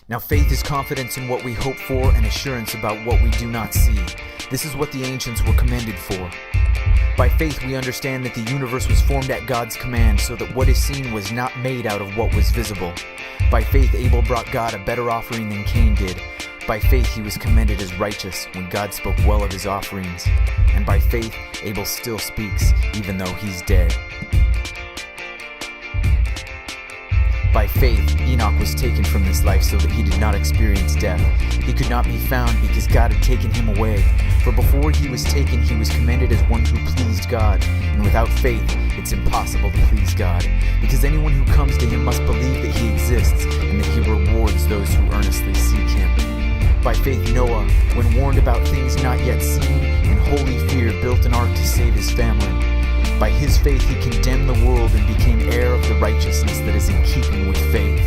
Now faith is confidence in what we hope for and assurance about what we do not see. This is what the ancients were commended for. By faith we understand that the universe was formed at God's command, so that what is seen was not made out of what was visible. By faith Abel brought God a better offering than Cain did. By faith he was commended as righteous when God spoke well of his offerings. And by faith Abel still speaks, even though he's dead. By faith, Enoch was taken from this life so that he did not experience death. He could not be found because God had taken him away. For before he was taken, he was commended as one who pleased God. And without faith, it's impossible to please God. Because anyone who comes to him must believe that he exists and that he rewards those who earnestly seek him. By faith, Noah, when warned about things not yet seen, in holy fear built an ark to save his family. By his faith he condemned the world and became heir of the righteousness that is in keeping with faith.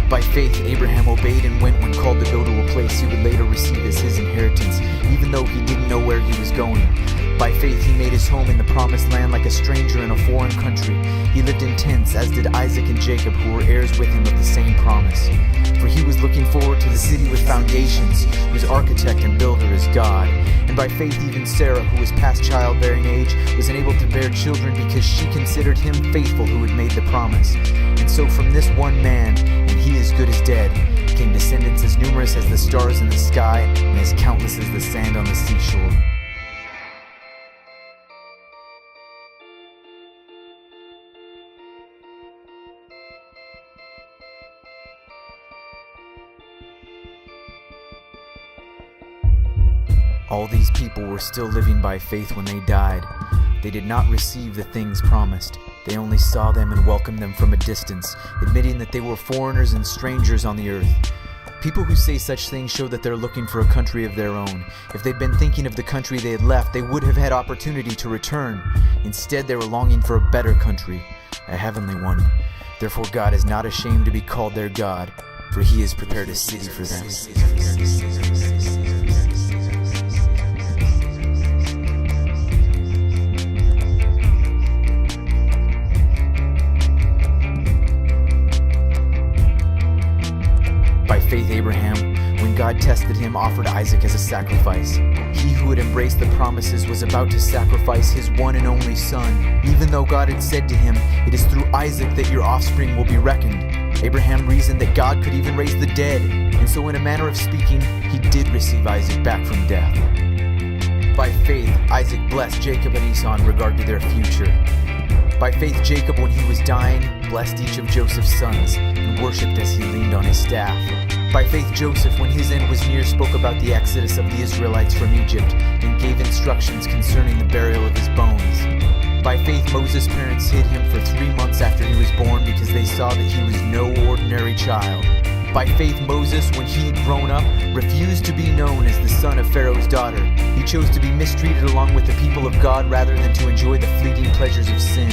By faith Abraham obeyed and went when called to go to a place he would later receive as his inheritance, even though he didn't know where he was going. By faith he made his home in the promised land like a stranger in a foreign country. He lived in tents, as did Isaac and Jacob, who were heirs with him of the same promise. For he was looking forward to the city with foundations, whose architect and builder is God. And by faith even Sarah, who was past childbearing age, was unable to bear children because she considered him faithful who had made the promise. And so from this one man, and he as good as dead, came descendants as numerous as the stars in the sky and as countless as the sand on the seashore. All these people were still living by faith when they died. They did not receive the things promised. They only saw them and welcomed them from a distance, admitting that they were foreigners and strangers on the earth. People who say such things show that they're looking for a country of their own. If they'd been thinking of the country they had left, they would have had opportunity to return. Instead, they were longing for a better country, a heavenly one. Therefore God is not ashamed to be called their God, for he has prepared a city for them. By faith Abraham, when God tested him, offered Isaac as a sacrifice. He who had embraced the promises was about to sacrifice his one and only son, even though God had said to him, "It is through Isaac that your offspring will be reckoned." Abraham reasoned that God could even raise the dead, and so in a manner of speaking, he did receive Isaac back from death. By faith, Isaac blessed Jacob and Esau in regard to their future. By faith, Jacob, when he was dying, blessed each of Joseph's sons and worshipped as he leaned on his staff. By faith, Joseph, when his end was near, spoke about the exodus of the Israelites from Egypt and gave instructions concerning the burial of his bones. By faith, Moses' parents hid him for 3 months after he was born because they saw that he was no ordinary child. By faith, Moses, when he had grown up, refused to be known as the son of Pharaoh's daughter. He chose to be mistreated along with the people of God rather than to enjoy the fleeting pleasures of sin.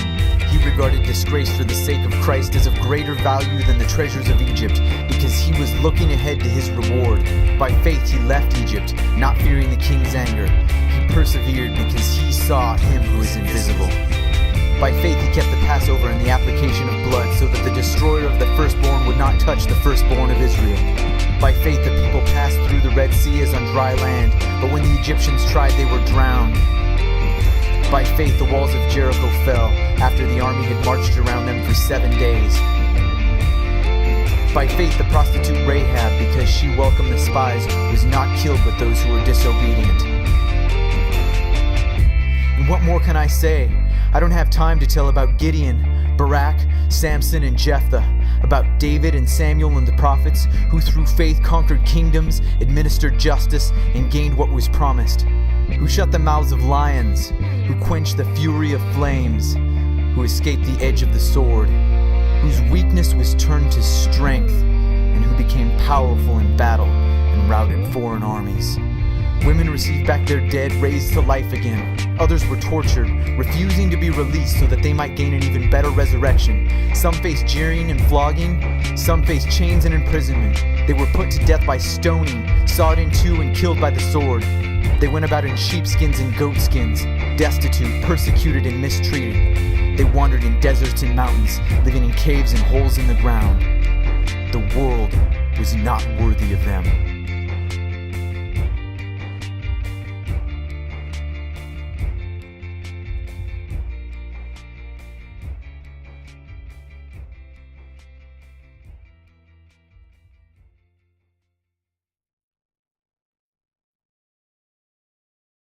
He regarded disgrace for the sake of Christ as of greater value than the treasures of Egypt, because he was looking ahead to his reward. By faith he left Egypt, not fearing the king's anger. He persevered because he saw him who is invisible. By faith he kept the Passover and the application of blood, so that the destroyer of the firstborn would not touch the firstborn of Israel. By faith the people passed through the Red Sea as on dry land, but when the Egyptians tried, they were drowned. By faith the walls of Jericho fell, after the army had marched around them for 7 days. By faith the prostitute Rahab, because she welcomed the spies, was not killed with those who were disobedient. And what more can I say? I don't have time to tell about Gideon, Barak, Samson, and Jephthah, about David and Samuel and the prophets, who through faith conquered kingdoms, administered justice, and gained what was promised, who shut the mouths of lions, who quenched the fury of flames, who escaped the edge of the sword, whose weakness was turned to strength, and who became powerful in battle and routed foreign armies. Women received back their dead, raised to life again. Others were tortured, refusing to be released so that they might gain an even better resurrection. Some faced jeering and flogging. Some faced chains and imprisonment. They were put to death by stoning, sawed in two, and killed by the sword. They went about in sheepskins and goatskins, destitute, persecuted, and mistreated. They wandered in deserts and mountains, living in caves and holes in the ground. not worthy of them.